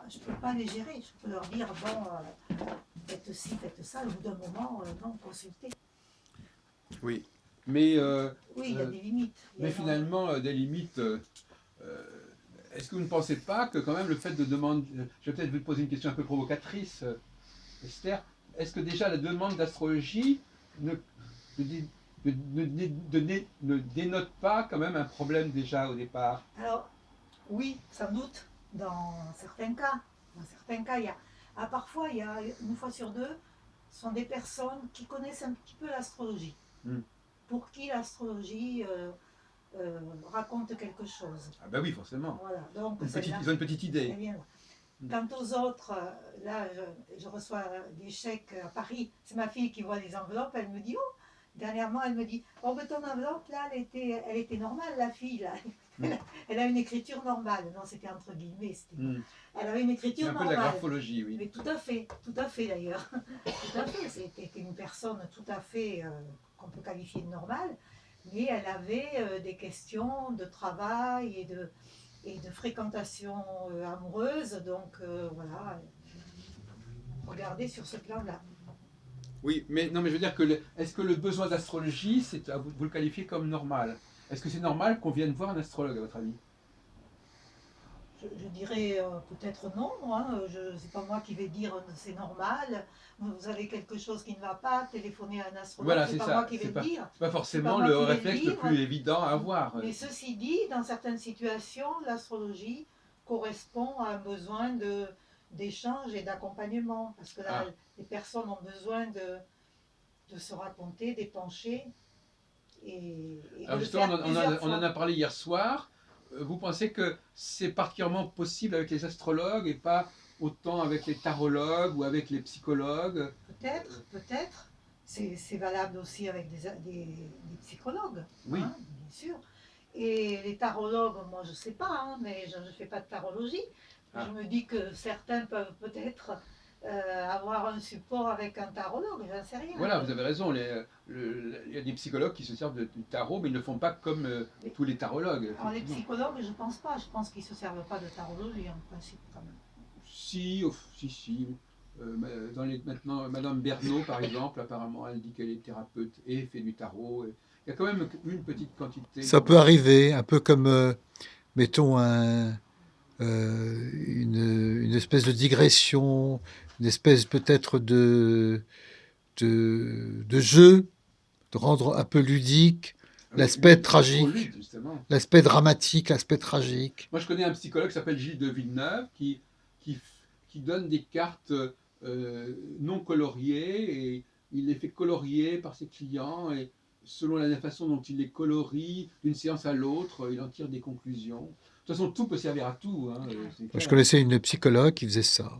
je peux pas les gérer. Je peux leur dire, bon, faites ci, faites ça, au bout d'un moment, non, consultez. Oui, mais, Oui, il y a des limites. mais finalement, des limites. Est-ce que vous ne pensez pas que quand même le fait de demander, je vais peut-être vous poser une question un peu provocatrice, Esther, est-ce que déjà la demande d'astrologie ne, ne, ne dénote pas quand même un problème déjà au départ? Alors, oui, sans doute, dans certains cas. Dans certains cas, il y a, parfois, il y a une fois sur deux, ce sont des personnes qui connaissent un petit peu l'astrologie. Pour qui l'astrologie raconte quelque chose. Ah ben oui, forcément. Voilà, donc ils ont une petite idée. Quant aux autres, là, je reçois des chèques à Paris. C'est ma fille qui voit les enveloppes. Elle me dit, oh, dernièrement, elle me dit, oh, mais ton enveloppe, là, elle était normale, la fille, là. Elle a une écriture normale. Non, c'était entre guillemets. Elle avait une écriture normale. Un peu de la graphologie, oui. Mais tout à fait d'ailleurs. Tout à fait. C'était une personne tout à fait qu'on peut qualifier de normale. Mais elle avait des questions de travail et de fréquentation amoureuse. Donc voilà, regardez sur ce plan-là. Oui, mais non, mais je veux dire que est-ce que le besoin d'astrologie, vous le qualifiez comme normal? Est-ce que c'est normal qu'on vienne voir un astrologue, à votre avis? Je dirais peut-être non, hein. C'est pas moi qui vais dire c'est normal, vous avez quelque chose qui ne va pas, téléphonez à un astrologue, voilà, c'est pas moi qui vais le dire. C'est pas forcément le réflexe le plus évident à avoir. Mais ceci dit, dans certaines situations, l'astrologie correspond à un besoin d'échange et d'accompagnement, parce que là, les personnes ont besoin de se raconter, d'épancher. Alors justement, on en a parlé hier soir. Vous pensez que c'est particulièrement possible avec les astrologues et pas autant avec les tarologues ou avec les psychologues? Peut-être. C'est valable aussi avec des psychologues, oui. Hein, bien sûr. Et les tarologues, moi je ne sais pas, hein, mais je ne fais pas de tarologie. Je me dis que certains peuvent peut-être avoir un support avec un tarologue, j'en sais rien. Voilà, vous avez raison. Il y a des psychologues qui se servent du tarot, mais ils ne le font pas comme tous les tarologues. Alors les psychologues, je ne pense pas. Je pense qu'ils ne se servent pas de tarologie en principe quand même. Si. Maintenant, Madame Bernot, par exemple, apparemment, elle dit qu'elle est thérapeute et fait du tarot. Il y a quand même une petite quantité. Ça peut arriver, un peu comme, mettons, une espèce de digression, une espèce peut-être de jeu, de rendre un peu ludique l'aspect tragique, l'aspect dramatique, l'aspect tragique. Moi, je connais un psychologue qui s'appelle Gilles de Villeneuve qui donne des cartes non coloriées et il les fait colorier par ses clients et selon la façon dont il les colorie d'une séance à l'autre, il en tire des conclusions. De toute façon, tout peut servir à tout. Hein, je connaissais une psychologue qui faisait ça,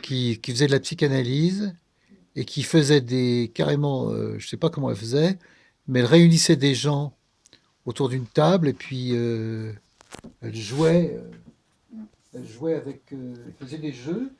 qui faisait de la psychanalyse et qui faisait carrément, je ne sais pas comment elle faisait, mais elle réunissait des gens autour d'une table et puis elle jouait avec, elle faisait des jeux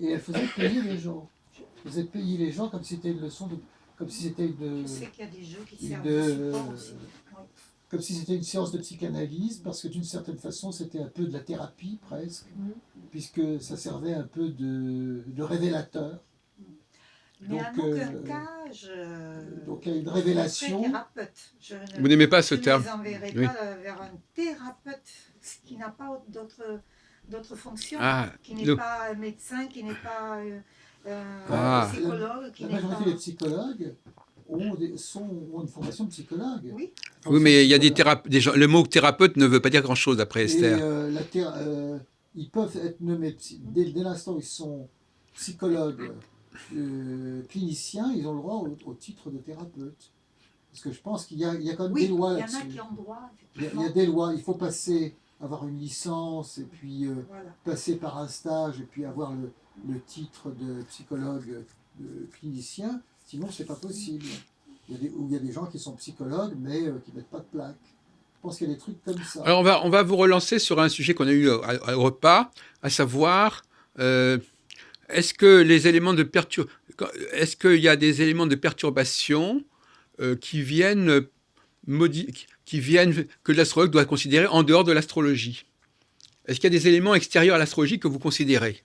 et elle faisait payer les gens. Elle faisait payer les gens comme si c'était une leçon comme si c'était Je sais qu'il y a des jeux qui servent de support aussi. Comme si c'était une séance de psychanalyse, parce que d'une certaine façon, c'était un peu de la thérapie presque, puisque ça servait un peu de révélateur. Mais donc, en aucun cas, donc il y a une révélation. Vous n'aimez pas ce terme? Je ne les enverrai pas vers un thérapeute qui n'a pas d'autres fonctions, qui n'est pas médecin, qui n'est pas psychologue. La majorité des psychologues ont une formation de psychologue. Oui, mais il y a le mot thérapeute ne veut pas dire grand-chose après Esther. Ils peuvent être nommés, dès l'instant où ils sont psychologues, cliniciens, ils ont le droit au titre de thérapeute. Parce que je pense qu'il y a quand même des lois là-dessus. Il y en a qui ont droit. Il y a des lois, il faut avoir une licence, et puis passer par un stage, et puis avoir le titre de psychologue clinicien. Sinon, c'est pas possible. Il y a des gens qui sont psychologues, mais qui mettent pas de plaque. Je pense qu'il y a des trucs comme ça. Alors, on va vous relancer sur un sujet qu'on a eu au repas, à savoir, est-ce qu'il y a des éléments de perturbation qui viennent que l'astrologue doit considérer en dehors de l'astrologie? Est-ce qu'il y a des éléments extérieurs à l'astrologie que vous considérez?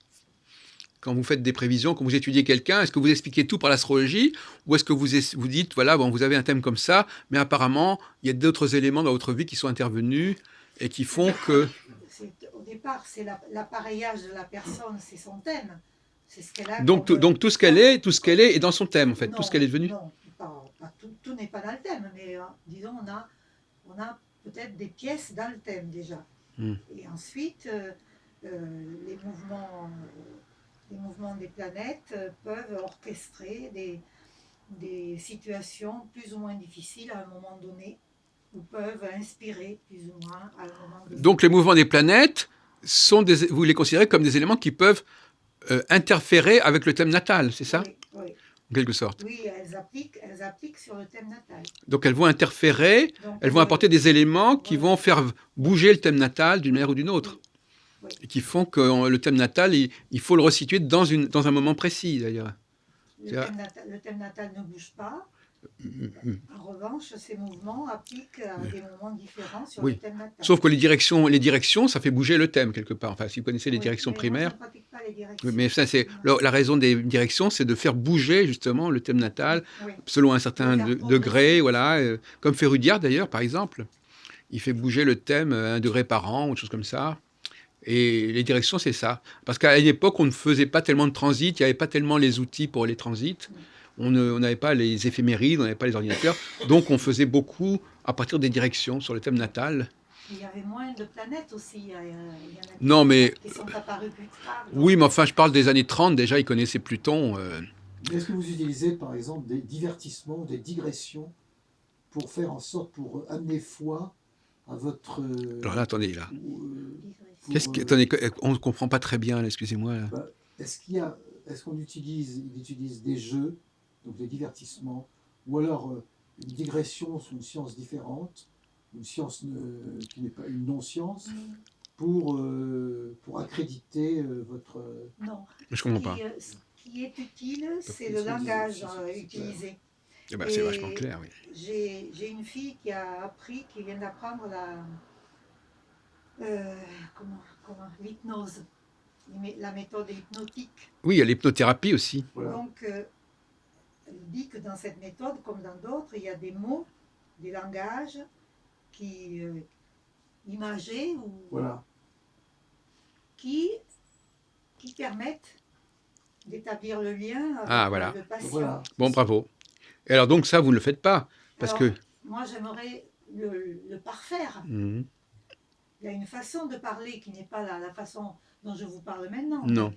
Quand vous faites des prévisions, quand vous étudiez quelqu'un, est-ce que vous expliquez tout par l'astrologie ou est-ce que vous dites, voilà, bon, vous avez un thème comme ça, mais apparemment, il y a d'autres éléments dans votre vie qui sont intervenus et qui font que... Au départ, c'est l'appareillage de la personne, c'est son thème. C'est ce qu'elle a. Donc tout ce qu'elle est dans son thème, en fait, non, tout ce qu'elle est devenue. Non, pas tout n'est pas dans le thème, mais disons, on a peut-être des pièces dans le thème déjà. Et ensuite, les mouvements des planètes peuvent orchestrer des situations plus ou moins difficiles à un moment donné, ou peuvent inspirer plus ou moins à un moment donné. Donc les mouvements des planètes, vous les considérez comme des éléments qui peuvent interférer avec le thème natal, c'est ça? Oui. En quelque sorte. Oui, elles appliquent sur le thème natal. Donc elles vont interférer, elles vont apporter des éléments qui vont faire bouger le thème natal d'une manière ou d'une autre. Oui. Et qui font que le thème natal, il faut le resituer dans un moment précis, d'ailleurs. Le thème natal ne bouge pas. En revanche, ces mouvements appliquent à des moments différents sur le thème natal. Sauf que les directions, ça fait bouger le thème quelque part. Enfin, si vous connaissez les directions primaires. Moi, je ne pratique pas les directions. Mais ça, c'est la raison des directions, c'est de faire bouger justement le thème natal selon un certain degré, voilà. Comme fait Rudyard d'ailleurs, par exemple, il fait bouger le thème 1 degré par an ou des choses comme ça. Et les directions, c'est ça. Parce qu'à une époque, on ne faisait pas tellement de transit, il n'y avait pas tellement les outils pour les transits. On n'avait pas les éphémérides, on n'avait pas les ordinateurs. Donc, on faisait beaucoup à partir des directions sur le thème natal. Il y avait moins de planètes aussi. Il y en a qui sont apparues plus tard. Oui, mais enfin, je parle des années 30. Déjà, ils connaissaient Pluton. Est-ce que vous utilisez, par exemple, des divertissements, des digressions pour faire en sorte, pour amener foi à votre... Alors là, attendez, là. Attendez, on ne comprend pas très bien, excusez-moi. Bah, est-ce qu'on utilise des jeux, donc des divertissements, ou alors une digression sur une science différente, une science qui n'est pas une non-science, pour accréditer votre... Non. Je comprends pas. Ce qui est utile, c'est le langage utilisé. Eh ben, c'est vachement clair, oui. J'ai une fille qui vient d'apprendre l'hypnose, la méthode hypnotique. Oui, il y a l'hypnothérapie aussi. Voilà. Donc, elle dit que dans cette méthode, comme dans d'autres, il y a des mots, des langages imagés ou qui permettent d'établir le lien avec le patient. Voilà. Bon, bravo. Et alors donc ça, vous ne le faites pas parce que... Moi, j'aimerais le parfaire. Il y a une façon de parler qui n'est pas la façon dont je vous parle maintenant. Non.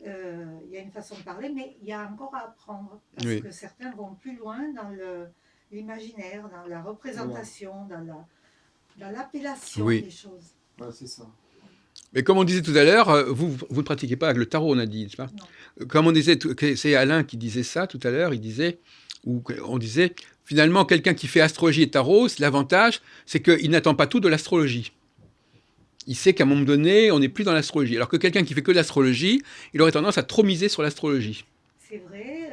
Il y a une façon de parler, mais il y a encore à apprendre. Parce que certains vont plus loin dans l'imaginaire, dans la représentation, dans l'appellation des choses. Ouais, c'est ça. Mais comme on disait tout à l'heure, vous ne pratiquez pas avec le tarot, on a dit, n'est-ce pas? Non. Comme on disait, c'est Alain qui disait ça tout à l'heure, on disait, finalement, quelqu'un qui fait astrologie et tarot, l'avantage, c'est qu'il n'attend pas tout de l'astrologie. Il sait qu'à un moment donné, on n'est plus dans l'astrologie. Alors que quelqu'un qui fait que de l'astrologie, il aurait tendance à trop miser sur l'astrologie. C'est vrai,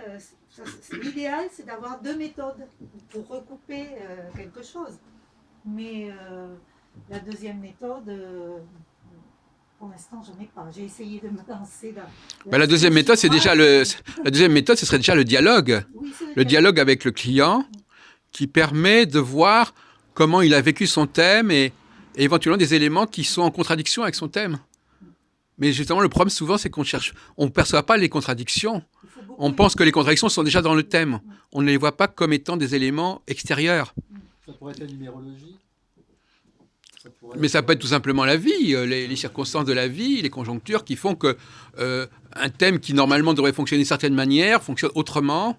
l'idéal, c'est d'avoir 2 méthodes pour recouper quelque chose. Mais la deuxième méthode... pour l'instant, je n'ai pas. J'ai essayé de me lancer dans... la deuxième méthode, c'est déjà la deuxième méthode, ce serait déjà le dialogue. Oui, le dialogue avec le client qui permet de voir comment il a vécu son thème et éventuellement des éléments qui sont en contradiction avec son thème. Mais justement, le problème souvent, c'est qu'on ne perçoit pas les contradictions. On pense que les contradictions sont déjà dans le thème. On ne les voit pas comme étant des éléments extérieurs. Ça pourrait être la numérologie. Mais ça peut être tout simplement la vie, les circonstances de la vie, les conjonctures qui font que un thème qui normalement devrait fonctionner d'une certaine manière fonctionne autrement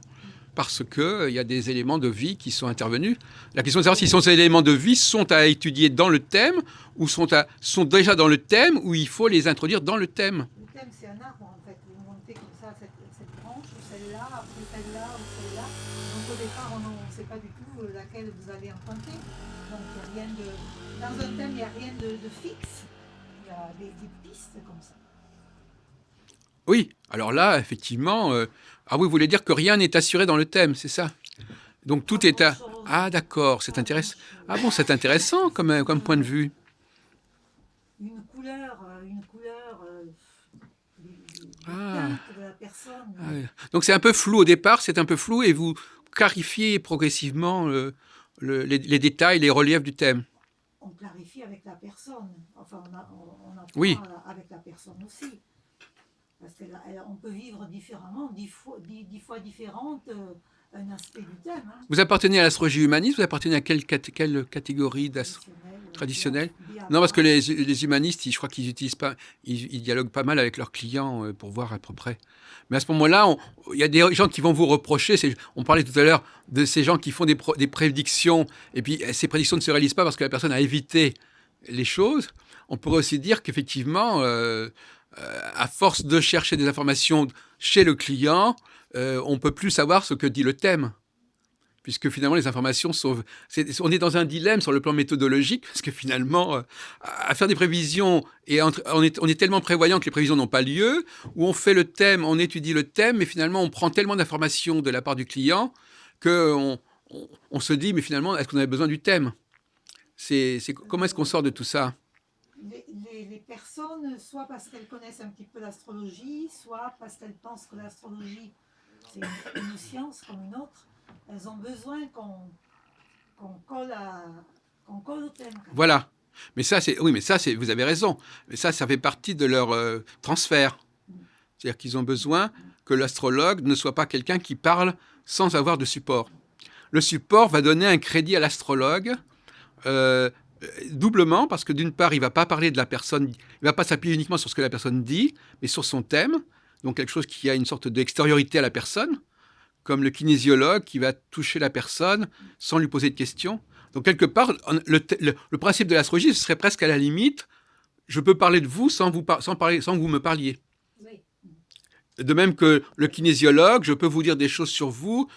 parce qu'il y a des éléments de vie qui sont intervenus. La question de savoir si ces éléments de vie sont à étudier dans le thème ou sont déjà dans le thème ou il faut les introduire dans le thème. Le thème, c'est un arbre en fait. Vous montez comme ça cette branche ou celle-là, après celle-là ou celle-là. Donc au départ, on ne sait pas du tout laquelle vous allez emprunter. Donc il n'y a rien de... Dans un thème, il n'y a rien de fixe. Il y a des pistes comme ça. Oui, alors là, effectivement... Ah oui, vous voulez dire que rien n'est assuré dans le thème, c'est ça? Donc tout est à... Ah d'accord, c'est intéressant. Ah bon, c'est intéressant comme point de vue. Une une couleur des Ah. teintes de la personne. Ah oui. Donc c'est un peu flou au départ, c'est un peu flou et vous clarifiez progressivement les détails, les reliefs du thème. On clarifie avec la personne. Enfin, on apprend Oui. avec la personne aussi. Parce qu'on peut vivre différemment, 10 fois différente, un aspect du thème. Hein. Vous appartenez à l'astrologie humaniste, vous appartenez à quelle catégorie traditionnelle? Non, parce que les humanistes, je crois qu'ils utilisent pas, ils dialoguent pas mal avec leurs clients pour voir à peu près. Mais à ce moment-là, il y a des gens qui vont vous reprocher. On parlait tout à l'heure de ces gens qui font des prédictions, et puis ces prédictions ne se réalisent pas parce que la personne a évité les choses. On pourrait aussi dire qu'effectivement, à force de chercher des informations chez le client, on ne peut plus savoir ce que dit le thème. Puisque finalement, les informations sont... on est dans un dilemme sur le plan méthodologique, parce que finalement, à faire des prévisions, et on est tellement prévoyant que les prévisions n'ont pas lieu, où on fait le thème, on étudie le thème, mais finalement, on prend tellement d'informations de la part du client qu'on on se dit, mais finalement, est-ce qu'on avait besoin du thème? Comment est-ce qu'on sort de tout ça? Les personnes, soit parce qu'elles connaissent un petit peu l'astrologie, soit parce qu'elles pensent que l'astrologie, c'est une science comme une autre, elles ont besoin qu'on colle au thème. Voilà. Mais ça, oui, mais ça, vous avez raison. Mais ça fait partie de leur transfert. C'est-à-dire qu'ils ont besoin que l'astrologue ne soit pas quelqu'un qui parle sans avoir de support. Le support va donner un crédit à l'astrologue, doublement, parce que d'une part, il ne va pas parler de la personne, il ne va pas s'appuyer uniquement sur ce que la personne dit, mais sur son thème, donc quelque chose qui a une sorte d'extériorité à la personne, comme le kinésiologue qui va toucher la personne sans lui poser de questions. Donc quelque part, le principe de l'astrologie, ce serait presque à la limite, je peux parler de vous sans que vous me parliez. Oui. De même que le kinésiologue, je peux vous dire des choses sur vous